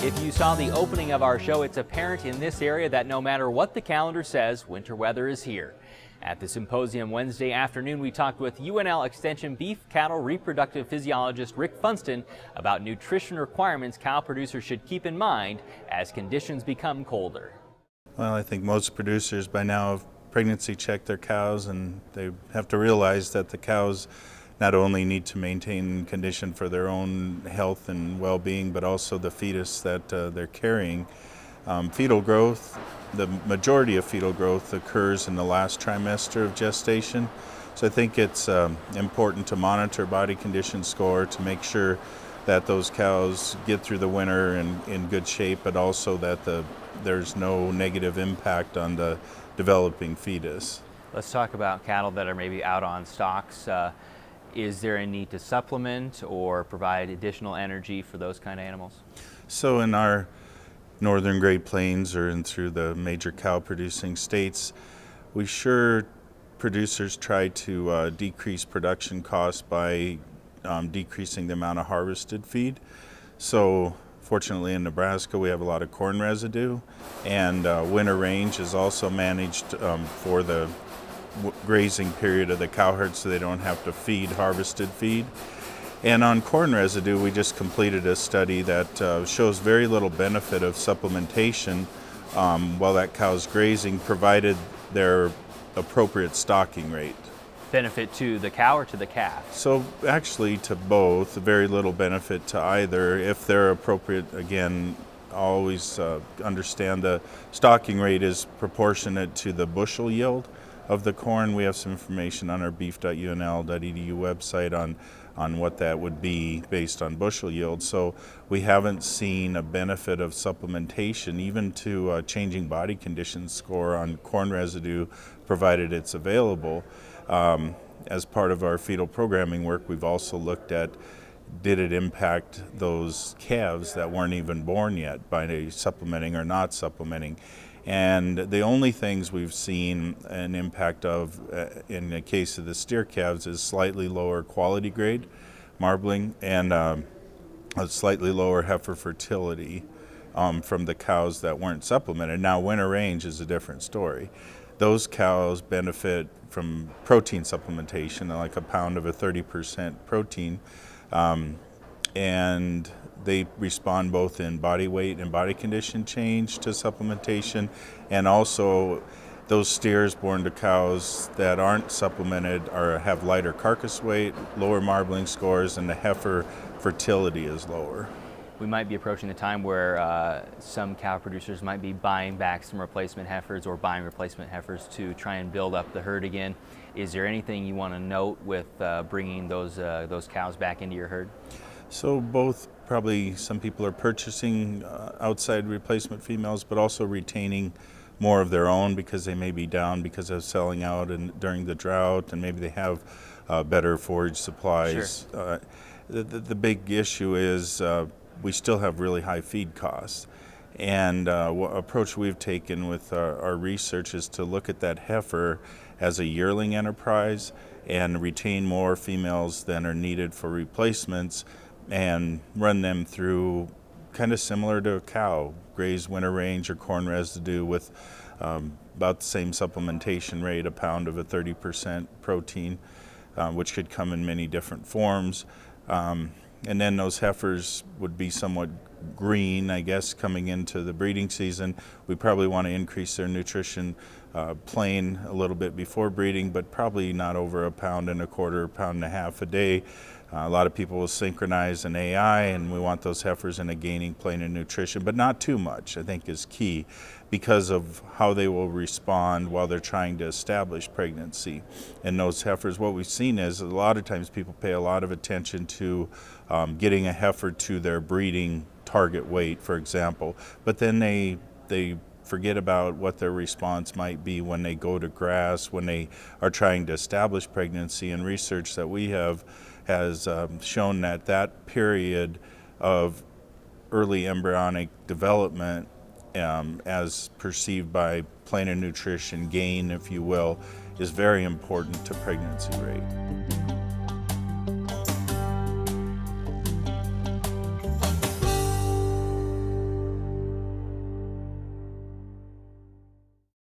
If you saw the opening of our show, it's apparent in this area that no matter what the calendar says, winter weather is here. At the symposium Wednesday afternoon, we talked with UNL Extension beef cattle reproductive physiologist Rick Funston about nutrition requirements cow producers should keep in mind as conditions become colder. Well, I think most producers by now have pregnancy checked their cows, and they have to realize that the cows not only need to maintain condition for their own health and well-being, but also the fetus that they're carrying. Fetal growth, the majority of fetal growth occurs in the last trimester of gestation. So I think it's important to monitor body condition score to make sure that those cows get through the winter in good shape, but also that there's no negative impact on the developing fetus. Let's talk about cattle that are maybe out on stocks. Is there a need to supplement or provide additional energy for those kind of animals? So in our northern Great Plains or in through the major cow producing states, producers try to decrease production costs by decreasing the amount of harvested feed. So fortunately in Nebraska we have a lot of corn residue, and winter range is also managed for the grazing period of the cow herd so they don't have to feed harvested feed. And on corn residue, we just completed a study that shows very little benefit of supplementation while that cow's grazing, provided their appropriate stocking rate. Benefit to the cow or to the calf? So actually to both, very little benefit to either if they're appropriate. Again, always understand the stocking rate is proportionate to the bushel yield of the corn. We have some information on our beef.unl.edu website on what that would be based on bushel yield. So we haven't seen a benefit of supplementation even to changing body condition score on corn residue, provided it's available. As part of our fetal programming work, we've also looked at, did it impact those calves that weren't even born yet by supplementing or not supplementing? And the only things we've seen an impact of in the case of the steer calves is slightly lower quality grade marbling and a slightly lower heifer fertility from the cows that weren't supplemented. Now winter range is a different story. Those cows benefit from protein supplementation, like a pound of a 30% protein, and they respond both in body weight and body condition change to supplementation, and also those steers born to cows that aren't supplemented have lighter carcass weight, lower marbling scores, and the heifer fertility is lower. We might be approaching the time where some cow producers might be buying back some replacement heifers or buying replacement heifers to try and build up the herd again. Is there anything you want to note with bringing those cows back into your herd? So both, probably some people are purchasing outside replacement females, but also retaining more of their own because they may be down because of selling out during the drought, and maybe they have better forage supplies. Sure. The big issue is we still have really high feed costs. And what approach we've taken with our research is to look at that heifer as a yearling enterprise and retain more females than are needed for replacements, and run them through kind of similar to a cow, graze winter range or corn residue with about the same supplementation rate, a pound of a 30% protein, which could come in many different forms. And then those heifers would be somewhat green, I guess, coming into the breeding season. We probably want to increase their nutrition plain a little bit before breeding, but probably not over a pound and a quarter, pound and a half a day. A lot of people will synchronize an AI, and we want those heifers in a gaining plane of nutrition, but not too much, I think is key, because of how they will respond while they're trying to establish pregnancy. And those heifers, what we've seen is a lot of times people pay a lot of attention to getting a heifer to their breeding target weight, for example, but then they forget about what their response might be when they go to grass, when they are trying to establish pregnancy. And research that we have has shown that that period of early embryonic development, as perceived by plane of nutrition gain, if you will, is very important to pregnancy rate.